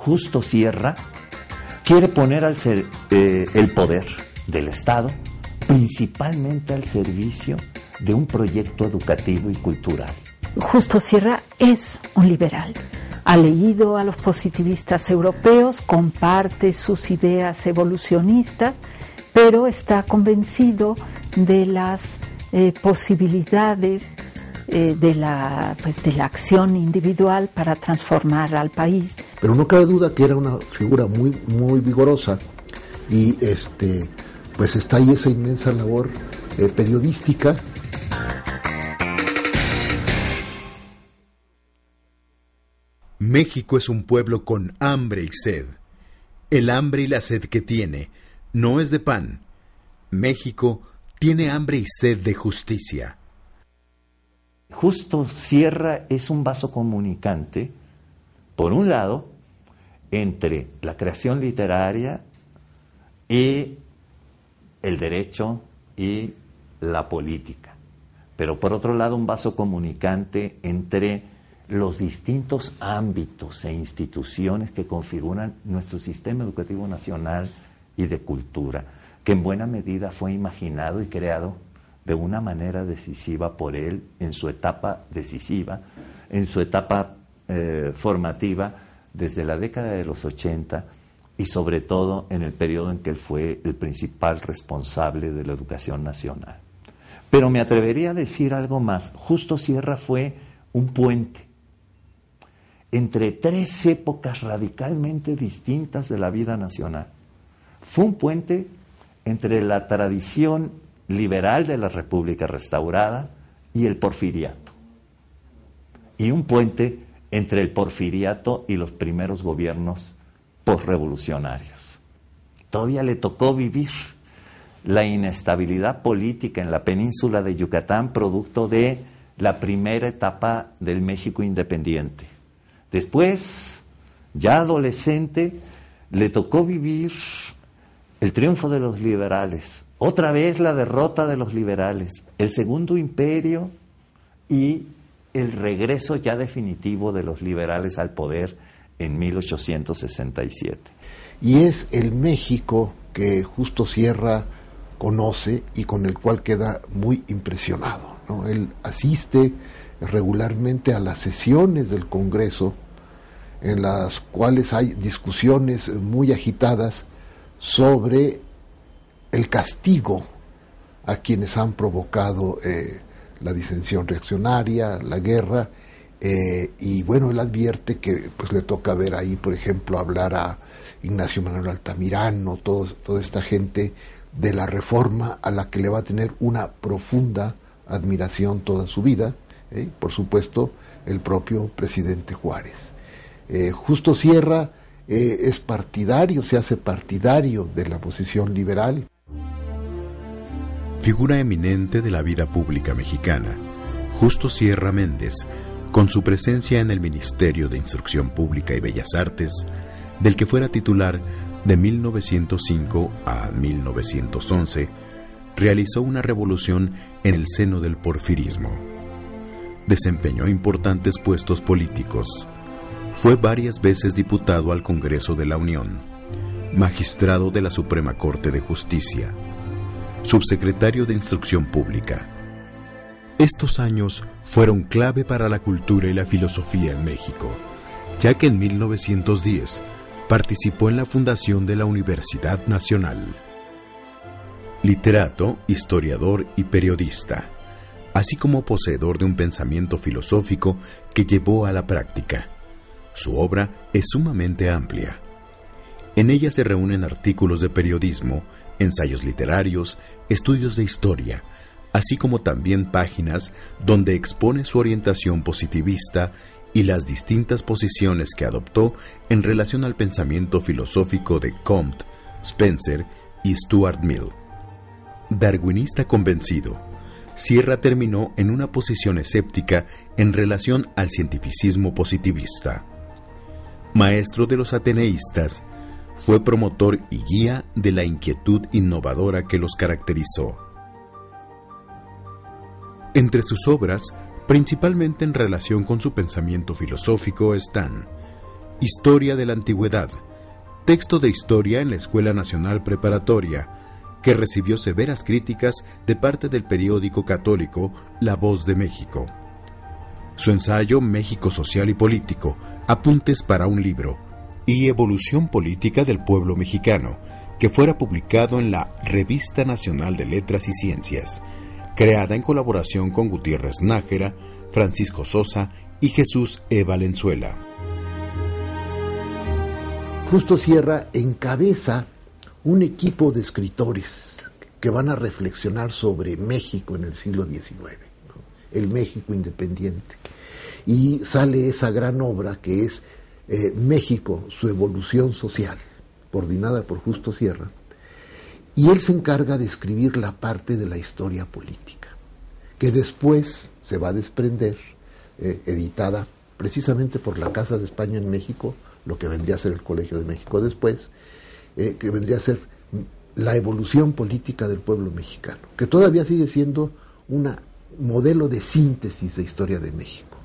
Justo Sierra, quiere poner el poder del Estado principalmente al servicio de un proyecto educativo y cultural. Justo Sierra es un liberal. Ha leído a los positivistas europeos, comparte sus ideas evolucionistas, pero está convencido de las posibilidades de la acción individual para transformar al país. Pero no cabe duda que era una figura muy, muy vigorosa y pues está ahí esa inmensa labor periodística. México es un pueblo con hambre y sed. El hambre y la sed que tiene no es de pan. México tiene hambre y sed de justicia. Justo Sierra es un vaso comunicante, por un lado, entre la creación literaria y el derecho y la política. Pero por otro lado, un vaso comunicante entre los distintos ámbitos e instituciones que configuran nuestro sistema educativo nacional y de cultura, que en buena medida fue imaginado y creado de una manera decisiva por él en su etapa decisiva, en su etapa formativa desde la década de los 80 y sobre todo en el periodo en que él fue el principal responsable de la educación nacional. Pero me atrevería a decir algo más. Justo Sierra fue un puente entre tres épocas radicalmente distintas de la vida nacional. Fue un puente entre la tradición liberal de la República restaurada y el porfiriato. Y un puente entre el porfiriato y los primeros gobiernos posrevolucionarios. Todavía le tocó vivir la inestabilidad política en la península de Yucatán, producto de la primera etapa del México independiente. Después, ya adolescente, le tocó vivir el triunfo de los liberales, otra vez la derrota de los liberales, el Segundo Imperio y el regreso ya definitivo de los liberales al poder en 1867. Y es el México que Justo Sierra conoce y con el cual queda muy impresionado, ¿no? Él asiste regularmente a las sesiones del Congreso, en las cuales hay discusiones muy agitadas sobre el castigo a quienes han provocado la disensión reaccionaria, la guerra, y bueno, él advierte que pues le toca ver ahí, por ejemplo, hablar a Ignacio Manuel Altamirano, toda esta gente de la Reforma a la que le va a tener una profunda admiración toda su vida, por supuesto, el propio presidente Juárez. Justo Sierra es partidario, se hace partidario de la posición liberal. Figura eminente de la vida pública mexicana, Justo Sierra Méndez, con su presencia en el Ministerio de Instrucción Pública y Bellas Artes, del que fuera titular de 1905 a 1911, realizó una revolución en el seno del porfirismo. Desempeñó importantes puestos políticos. Fue varias veces diputado al Congreso de la Unión, magistrado de la Suprema Corte de Justicia, subsecretario de Instrucción Pública. Estos años fueron clave para la cultura y la filosofía en México, ya que en 1910 participó en la fundación de la Universidad Nacional. Literato, historiador y periodista, así como poseedor de un pensamiento filosófico que llevó a la práctica. Su obra es sumamente amplia. En ella se reúnen artículos de periodismo, ensayos literarios, estudios de historia, así como también páginas donde expone su orientación positivista y las distintas posiciones que adoptó en relación al pensamiento filosófico de Comte, Spencer y Stuart Mill. Darwinista convencido, Sierra terminó en una posición escéptica en relación al cientificismo positivista. Maestro de los ateneístas, fue promotor y guía de la inquietud innovadora que los caracterizó. Entre sus obras, principalmente en relación con su pensamiento filosófico, están Historia de la Antigüedad, texto de historia en la Escuela Nacional Preparatoria, que recibió severas críticas de parte del periódico católico La Voz de México. Su ensayo México Social y Político, apuntes para un libro, y Evolución Política del Pueblo Mexicano, que fuera publicado en la Revista Nacional de Letras y Ciencias, creada en colaboración con Gutiérrez Nájera, Francisco Sosa y Jesús E. Valenzuela. Justo Sierra encabeza un equipo de escritores que van a reflexionar sobre México en el siglo XIX, ¿no? El México independiente. Y sale esa gran obra que es México, su evolución social, coordinada por Justo Sierra, y él se encarga de escribir la parte de la historia política, que después se va a desprender, editada precisamente por la Casa de España en México, lo que vendría a ser el Colegio de México después, que vendría a ser la evolución política del pueblo mexicano, que todavía sigue siendo un modelo de síntesis de historia de México.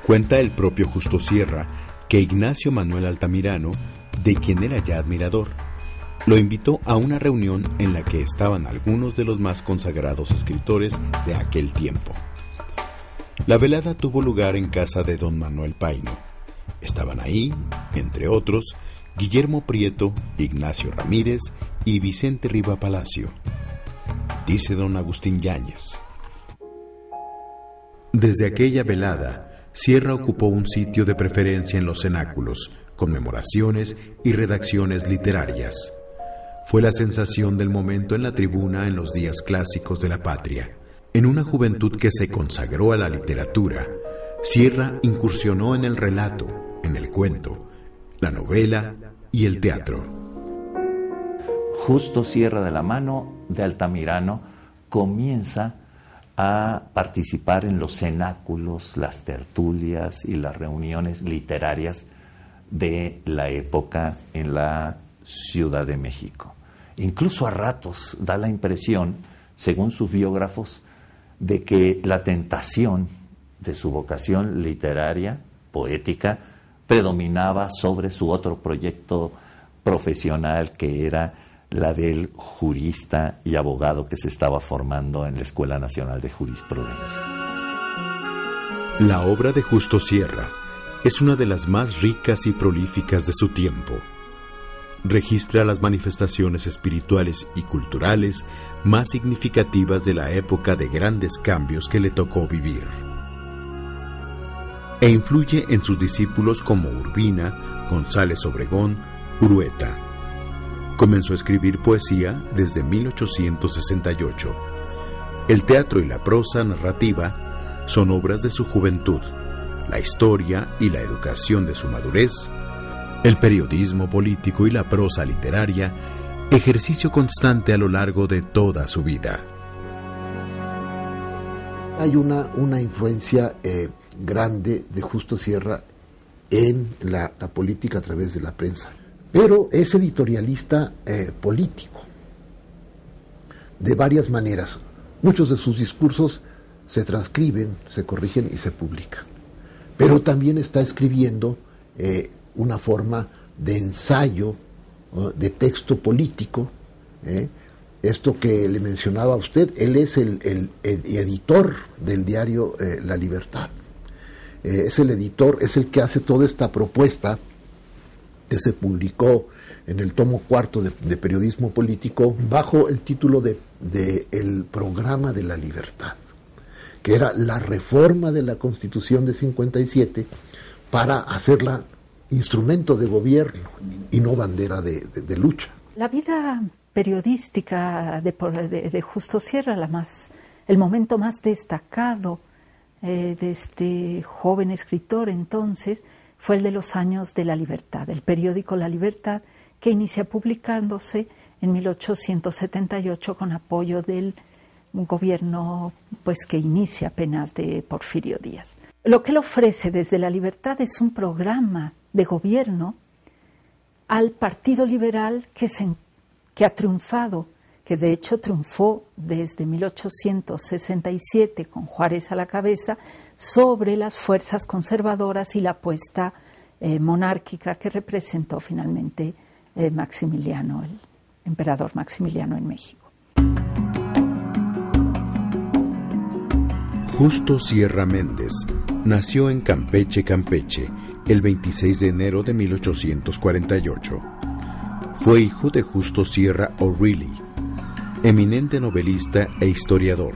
Cuenta el propio Justo Sierra que Ignacio Manuel Altamirano, de quien era ya admirador, lo invitó a una reunión en la que estaban algunos de los más consagrados escritores de aquel tiempo. La velada tuvo lugar en casa de don Manuel Paino. Estaban ahí, entre otros, Guillermo Prieto, Ignacio Ramírez y Vicente Riva Palacio. Dice don Agustín Yáñez: desde aquella velada, Sierra ocupó un sitio de preferencia en los cenáculos, conmemoraciones y redacciones literarias. Fue la sensación del momento en la tribuna en los días clásicos de la patria. En una juventud que se consagró a la literatura, Sierra incursionó en el relato, en el cuento, la novela y el teatro. Justo Sierra, de la mano de Altamirano, comienza a participar en los cenáculos, las tertulias y las reuniones literarias de la época en la Ciudad de México. Incluso a ratos da la impresión, según sus biógrafos, de que la tentación de su vocación literaria, poética, predominaba sobre su otro proyecto profesional, que era la del jurista y abogado que se estaba formando en la Escuela Nacional de Jurisprudencia. La obra de Justo Sierra es una de las más ricas y prolíficas de su tiempo. Registra las manifestaciones espirituales y culturales más significativas de la época de grandes cambios que le tocó vivir. E influye en sus discípulos como Urbina, González Obregón, Urueta. Comenzó a escribir poesía desde 1868. El teatro y la prosa narrativa son obras de su juventud, la historia y la educación de su madurez, el periodismo político y la prosa literaria, ejercicio constante a lo largo de toda su vida. Hay una influencia grande de Justo Sierra en la política a través de la prensa, pero es editorialista político de varias maneras. Muchos de sus discursos se transcriben, se corrigen y se publican, pero también está escribiendo una forma de ensayo, de texto político. Esto que le mencionaba a usted, él es el editor del diario La Libertad. Es el editor, es el que hace toda esta propuesta que se publicó en el tomo 4 de Periodismo Político bajo el título de El Programa de la Libertad, que era la reforma de la Constitución de 57 para hacerla instrumento de gobierno y no bandera de lucha. La vida periodística de Justo Sierra, el momento más destacado de este joven escritor entonces, fue el de los años de La Libertad, el periódico La Libertad, que inicia publicándose en 1878 con apoyo del gobierno que inicia apenas de Porfirio Díaz. Lo que él ofrece desde La Libertad es un programa de gobierno al Partido Liberal que ha triunfado que de hecho triunfó desde 1867 con Juárez a la cabeza sobre las fuerzas conservadoras y la apuesta monárquica que representó finalmente Maximiliano, el emperador Maximiliano en México. Justo Sierra Méndez nació en Campeche, Campeche, el 26 de enero de 1848. Fue hijo de Justo Sierra O'Reilly, eminente novelista e historiador,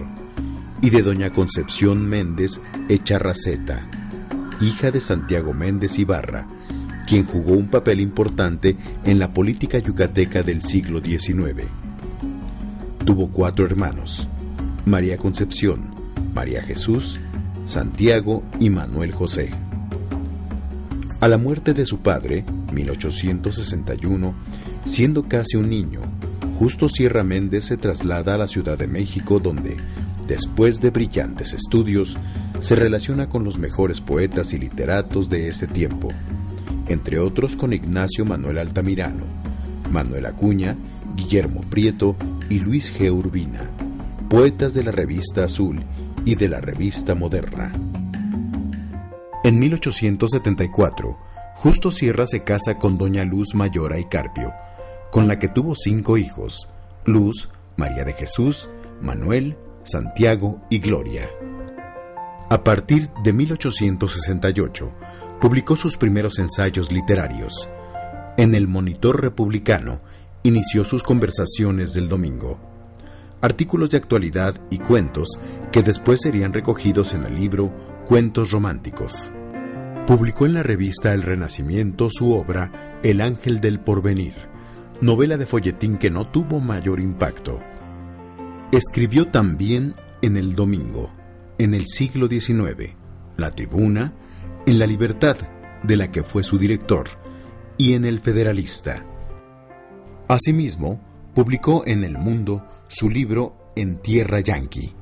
y de doña Concepción Méndez Echarraceta, hija de Santiago Méndez Ibarra, quien jugó un papel importante en la política yucateca del siglo XIX. Tuvo 4 hermanos: María Concepción, María Jesús, Santiago y Manuel José. A la muerte de su padre, 1861, siendo casi un niño, Justo Sierra Méndez se traslada a la Ciudad de México, donde, después de brillantes estudios, se relaciona con los mejores poetas y literatos de ese tiempo, entre otros con Ignacio Manuel Altamirano, Manuel Acuña, Guillermo Prieto y Luis G. Urbina, poetas de la Revista Azul y de la Revista Moderna. En 1874, Justo Sierra se casa con doña Luz Mayora y Carpio, con la que tuvo 5 hijos: Luz, María de Jesús, Manuel, Santiago y Gloria. A partir de 1868, publicó sus primeros ensayos literarios. En el Monitor Republicano inició sus Conversaciones del Domingo, artículos de actualidad y cuentos que después serían recogidos en el libro Cuentos Románticos. Publicó en la revista El Renacimiento su obra El Ángel del Porvenir, novela de folletín que no tuvo mayor impacto. Escribió también en El Domingo, en el siglo XIX, La Tribuna, en La Libertad, de la que fue su director, y en El Federalista. Asimismo, publicó en El Mundo su libro En Tierra Yanqui.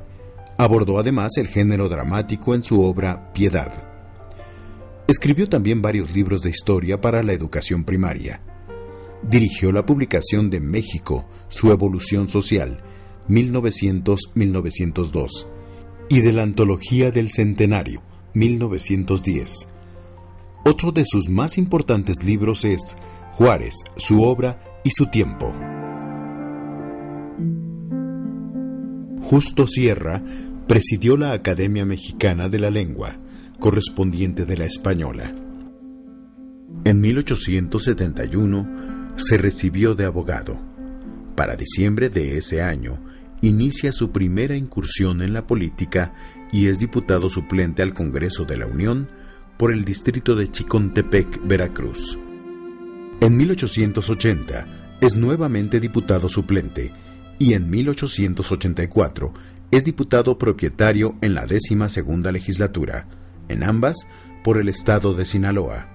Abordó además el género dramático en su obra Piedad. Escribió también varios libros de historia para la educación primaria. Dirigió la publicación de México, su evolución social, 1900-1902, y de la Antología del Centenario, 1910. Otro de sus más importantes libros es Juárez, su obra y su tiempo. Justo Sierra presidió la Academia Mexicana de la Lengua, correspondiente de la española. En 1871 se recibió de abogado. Para diciembre de ese año inicia su primera incursión en la política y es diputado suplente al Congreso de la Unión por el distrito de Chicontepec, Veracruz. En 1880 es nuevamente diputado suplente y en 1884 es diputado propietario en la 12ª legislatura, en ambas por el estado de Sinaloa.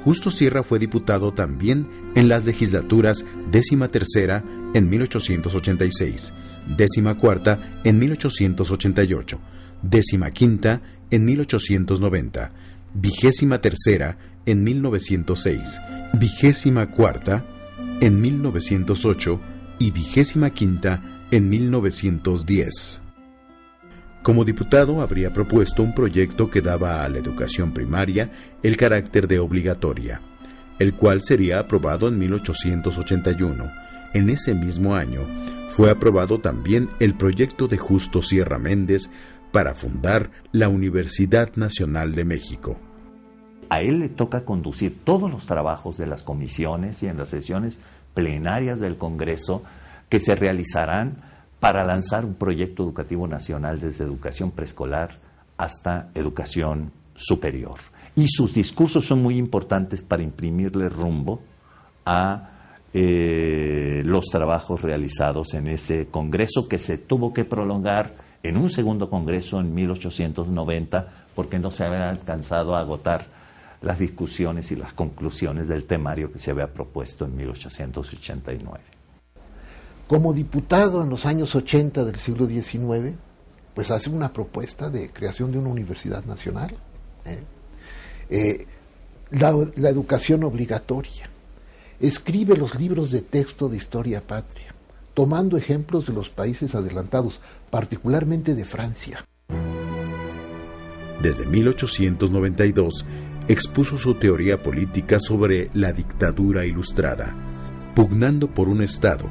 Justo Sierra fue diputado también en las legislaturas 13ª en 1886, 14ª en 1888, 15ª en 1890, 23ª en 1906, 24ª en 1908 y 25ª en 1910. Como diputado habría propuesto un proyecto que daba a la educación primaria el carácter de obligatoria, el cual sería aprobado en 1881. En ese mismo año fue aprobado también el proyecto de Justo Sierra Méndez para fundar la Universidad Nacional de México. A él le toca conducir todos los trabajos de las comisiones y en las sesiones plenarias del Congreso que se realizarán para lanzar un proyecto educativo nacional desde educación preescolar hasta educación superior. Y sus discursos son muy importantes para imprimirle rumbo a los trabajos realizados en ese congreso, que se tuvo que prolongar en un segundo congreso en 1890 porque no se habían alcanzado a agotar las discusiones y las conclusiones del temario que se había propuesto en 1889. Como diputado en los años 80 del siglo XIX, pues hace una propuesta de creación de una universidad nacional, la educación obligatoria, escribe los libros de texto de historia patria, tomando ejemplos de los países adelantados, particularmente de Francia. Desde 1892 expuso su teoría política sobre la dictadura ilustrada, pugnando por un Estado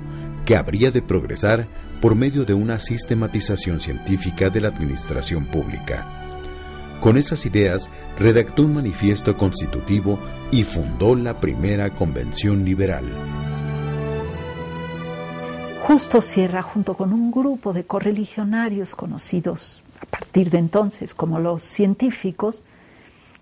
que habría de progresar por medio de una sistematización científica de la administración pública. Con esas ideas redactó un manifiesto constitutivo y fundó la primera convención liberal. Justo Sierra, junto con un grupo de correligionarios conocidos a partir de entonces como los científicos,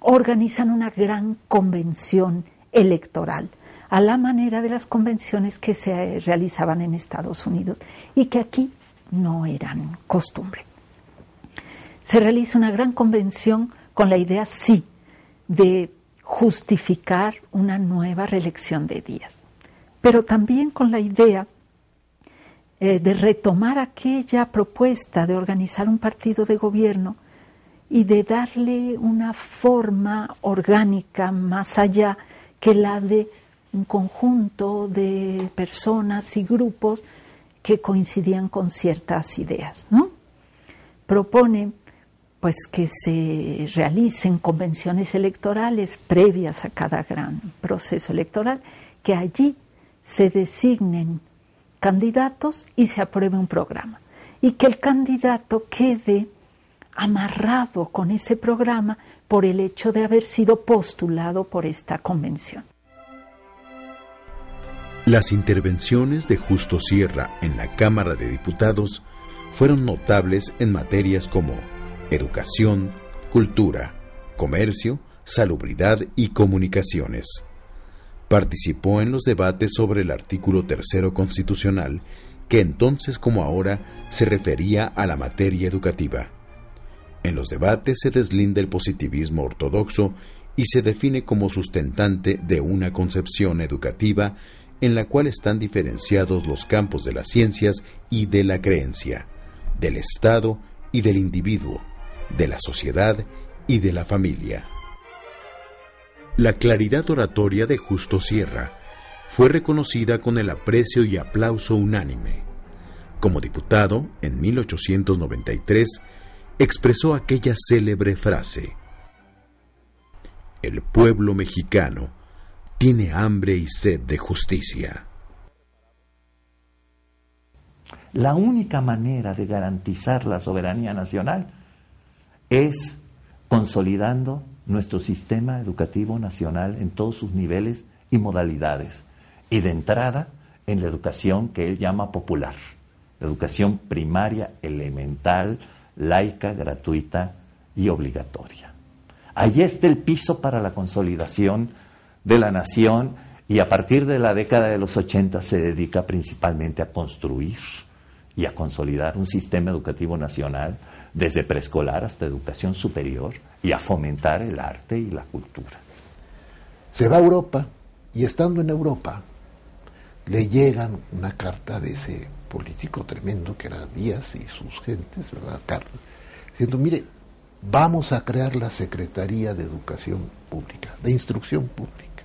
organizan una gran convención electoral, a la manera de las convenciones que se realizaban en Estados Unidos y que aquí no eran costumbre. Se realiza una gran convención con la idea, sí, de justificar una nueva reelección de Díaz, pero también con la idea de retomar aquella propuesta de organizar un partido de gobierno y de darle una forma orgánica más allá que la de un conjunto de personas y grupos que coincidían con ciertas ideas, ¿no? Propone pues que se realicen convenciones electorales previas a cada gran proceso electoral, que allí se designen candidatos y se apruebe un programa, y que el candidato quede amarrado con ese programa por el hecho de haber sido postulado por esta convención. Las intervenciones de Justo Sierra en la Cámara de Diputados fueron notables en materias como educación, cultura, comercio, salubridad y comunicaciones. Participó en los debates sobre el artículo 3 constitucional, que entonces como ahora se refería a la materia educativa. En los debates se deslinda el positivismo ortodoxo y se define como sustentante de una concepción educativa en la cual están diferenciados los campos de las ciencias y de la creencia, del Estado y del individuo, de la sociedad y de la familia. La claridad oratoria de Justo Sierra fue reconocida con el aprecio y aplauso unánime. Como diputado, en 1893, expresó aquella célebre frase: "El pueblo mexicano tiene hambre y sed de justicia". La única manera de garantizar la soberanía nacional es consolidando nuestro sistema educativo nacional en todos sus niveles y modalidades, y de entrada en la educación que él llama popular, la educación primaria, elemental, laica, gratuita y obligatoria. Allí está el piso para la consolidación de la nación, y a partir de la década de los 80 se dedica principalmente a construir y a consolidar un sistema educativo nacional desde preescolar hasta educación superior, y a fomentar el arte y la cultura. Se va a Europa, y estando en Europa le llegan una carta de ese político tremendo que era Díaz y sus gentes, ¿verdad? Carlos, diciendo: mire, vamos a crear la Secretaría de Educación Pública, de Instrucción Pública,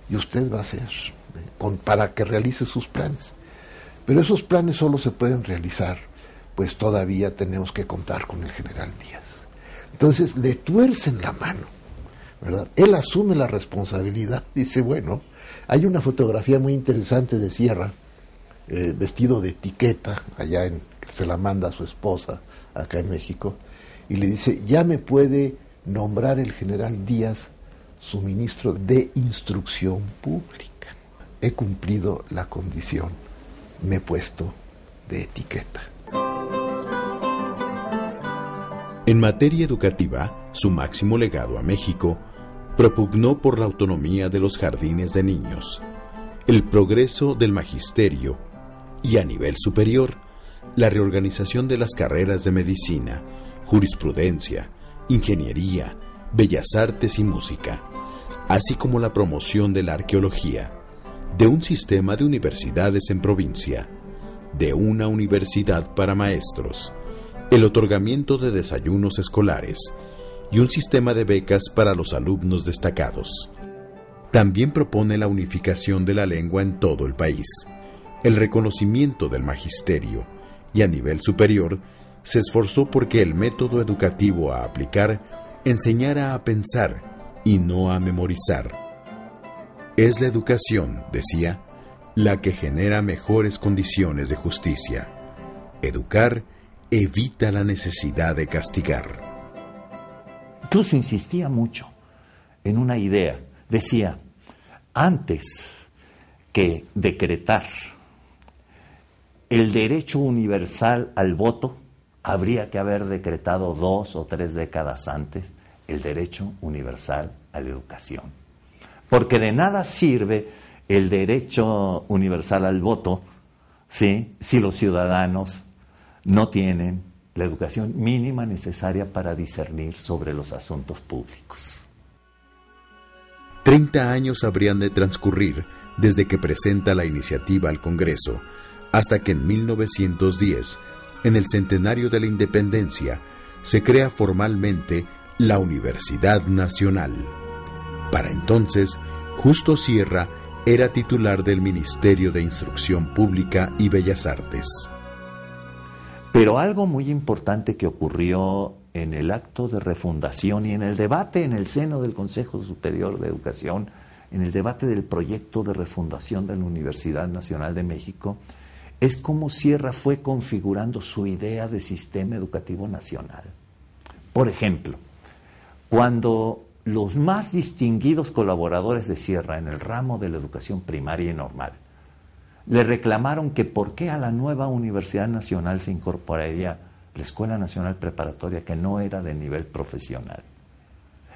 y usted va a hacer para que realice sus planes. Pero esos planes solo se pueden realizar, pues todavía tenemos que contar con el general Díaz. Entonces le tuercen la mano, ¿verdad? Él asume la responsabilidad, dice, bueno, hay una fotografía muy interesante de Sierra, vestido de etiqueta, se la manda a su esposa, acá en México, y le dice: ya me puede nombrar el general Díaz su ministro de Instrucción Pública. He cumplido la condición, me he puesto de etiqueta. En materia educativa, su máximo legado a México propugnó por la autonomía de los jardines de niños, el progreso del magisterio y, a nivel superior, la reorganización de las carreras de medicina, jurisprudencia, ingeniería, bellas artes y música, así como la promoción de la arqueología, de un sistema de universidades en provincia, de una universidad para maestros, el otorgamiento de desayunos escolares y un sistema de becas para los alumnos destacados. También propone la unificación de la lengua en todo el país el reconocimiento del magisterio y a nivel superior se esforzó porque el método educativo a aplicar enseñara a pensar y no a memorizar. Es la educación, decía, la que genera mejores condiciones de justicia. Educar evita la necesidad de castigar. Incluso insistía mucho en una idea. Decía, antes que decretar el derecho universal al voto, habría que haber decretado 2 o 3 décadas antes el derecho universal a la educación. Porque de nada sirve el derecho universal al voto, ¿sí?, si los ciudadanos no tienen la educación mínima necesaria para discernir sobre los asuntos públicos. 30 años habrían de transcurrir desde que presenta la iniciativa al Congreso, hasta que en 1910, en el centenario de la Independencia, se crea formalmente la Universidad Nacional. Para entonces, Justo Sierra era titular del Ministerio de Instrucción Pública y Bellas Artes. Pero algo muy importante que ocurrió en el acto de refundación y en el debate en el seno del Consejo Superior de Educación, en el debate del proyecto de refundación de la Universidad Nacional de México, es cómo Sierra fue configurando su idea de sistema educativo nacional. Por ejemplo, cuando los más distinguidos colaboradores de Sierra en el ramo de la educación primaria y normal le reclamaron que por qué a la nueva Universidad Nacional se incorporaría la Escuela Nacional Preparatoria, que no era de nivel profesional,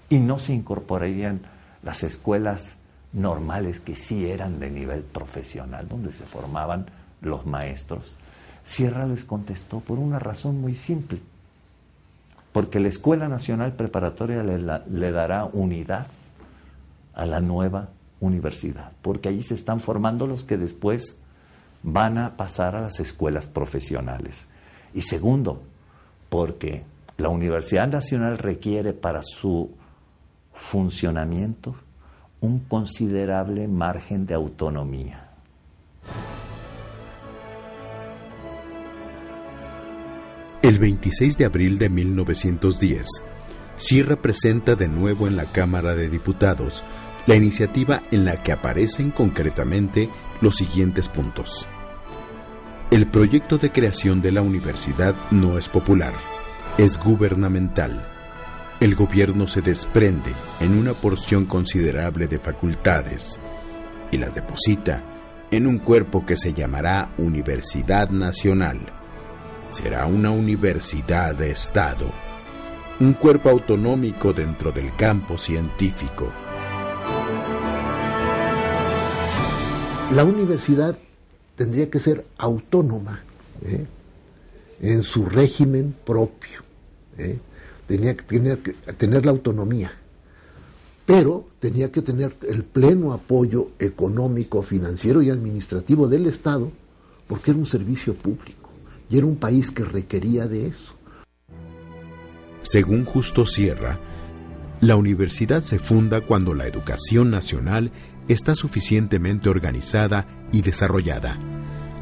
y no se incorporarían las escuelas normales que sí eran de nivel profesional, donde se formaban los maestros. Sierra les contestó por una razón muy simple, porque la Escuela Nacional Preparatoria le dará unidad a la nueva universidad, porque allí se están formando los que después van a pasar a las escuelas profesionales. Y segundo, porque la Universidad Nacional requiere para su funcionamiento un considerable margen de autonomía. El 26 de abril de 1910, Sierra presenta de nuevo en la Cámara de Diputados la iniciativa en la que aparecen concretamente los siguientes puntos. El proyecto de creación de la universidad no es popular, es gubernamental. El gobierno se desprende en una porción considerable de facultades y las deposita en un cuerpo que se llamará Universidad Nacional. Será una universidad de Estado, un cuerpo autonómico dentro del campo científico. La universidad tendría que ser autónoma, en su régimen propio, tenía que tener la autonomía, pero tenía que tener el pleno apoyo económico, financiero y administrativo del Estado, porque era un servicio público y era un país que requería de eso. Según Justo Sierra, la universidad se funda cuando la educación nacional está suficientemente organizada y desarrollada.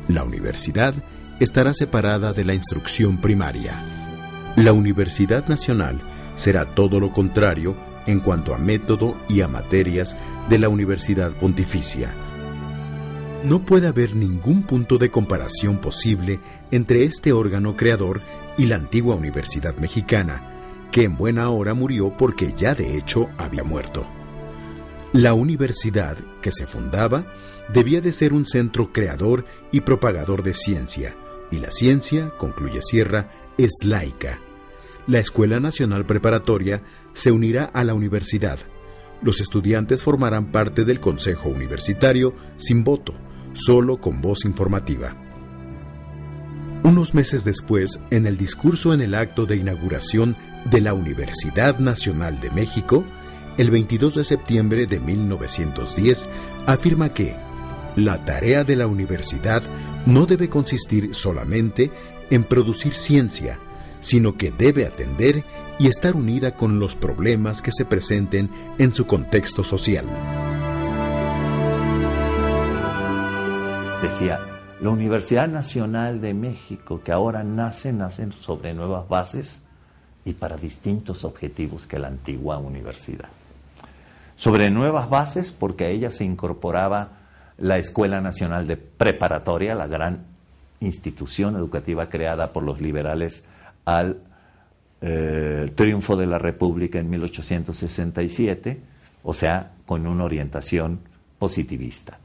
La universidad estará separada de la instrucción primaria. La Universidad Nacional será todo lo contrario en cuanto a método y a materias de la Universidad Pontificia. No puede haber ningún punto de comparación posible entre este órgano creador y la antigua Universidad Mexicana, que en buena hora murió porque ya de hecho había muerto. La universidad que se fundaba debía de ser un centro creador y propagador de ciencia, y la ciencia, concluye Sierra, es laica. La Escuela Nacional Preparatoria se unirá a la universidad. Los estudiantes formarán parte del Consejo Universitario sin voto, solo con voz informativa. Unos meses después, en el discurso en el acto de inauguración de la Universidad Nacional de México, el 22 de septiembre de 1910, afirma que la tarea de la universidad no debe consistir solamente en producir ciencia, sino que debe atender y estar unida con los problemas que se presenten en su contexto social. Decía, La Universidad Nacional de México, que ahora nacen sobre nuevas bases y para distintos objetivos que la antigua universidad. Sobre nuevas bases porque a ella se incorporaba la Escuela Nacional de Preparatoria, la gran institución educativa creada por los liberales al triunfo de la República en 1867, o sea, con una orientación positivista.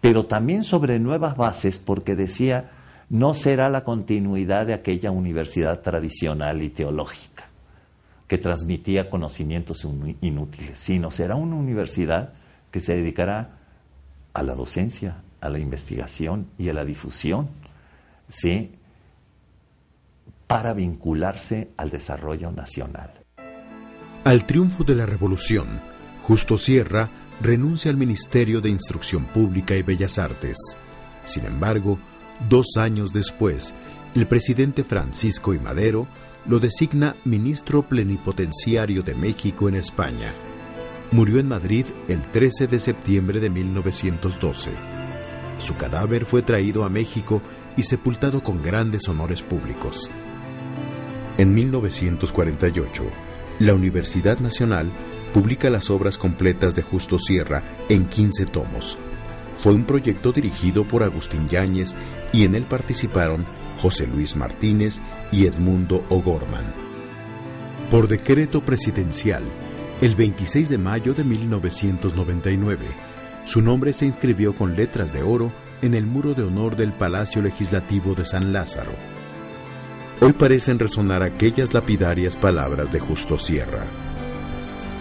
Pero también sobre nuevas bases porque decía, no será la continuidad de aquella universidad tradicional y teológica que transmitía conocimientos inútiles, sino será una universidad que se dedicará a la docencia, a la investigación y a la difusión, ¿sí?, para vincularse al desarrollo nacional. Al triunfo de la Revolución, Justo Sierra renuncia al Ministerio de Instrucción Pública y Bellas Artes. Sin embargo, 2 años después, el presidente Francisco I. Madero lo designa ministro plenipotenciario de México en España. Murió en Madrid el 13 de septiembre de 1912. Su cadáver fue traído a México y sepultado con grandes honores públicos. En 1948, la Universidad Nacional publica las obras completas de Justo Sierra en 15 tomos. Fue un proyecto dirigido por Agustín Yáñez y en él participaron José Luis Martínez y Edmundo O'Gorman. Por decreto presidencial, el 26 de mayo de 1999, su nombre se inscribió con letras de oro en el muro de honor del Palacio Legislativo de San Lázaro. Hoy parecen resonar aquellas lapidarias palabras de Justo Sierra.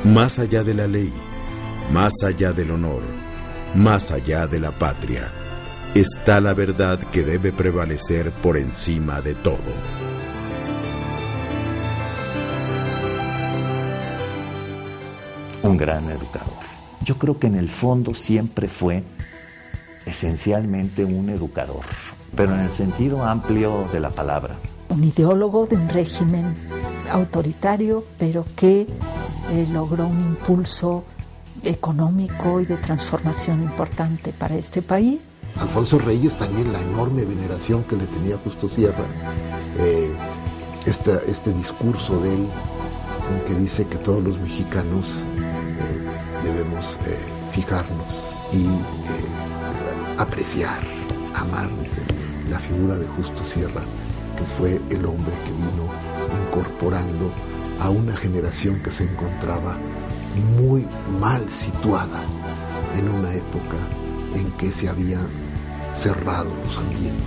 Más allá de la ley, más allá del honor, más allá de la patria, está la verdad que debe prevalecer por encima de todo. Un gran educador. Yo creo que en el fondo siempre fue esencialmente un educador, pero en el sentido amplio de la palabra. Un ideólogo de un régimen autoritario, pero que logró un impulso económico y de transformación importante para este país. Alfonso Reyes, también la enorme veneración que le tenía a Justo Sierra, este discurso de él en que dice que todos los mexicanos debemos fijarnos y apreciar, amar, dice, la figura de Justo Sierra, que fue el hombre que vino incorporando a una generación que se encontraba muy mal situada en una época en que se habían cerrado los ambientes.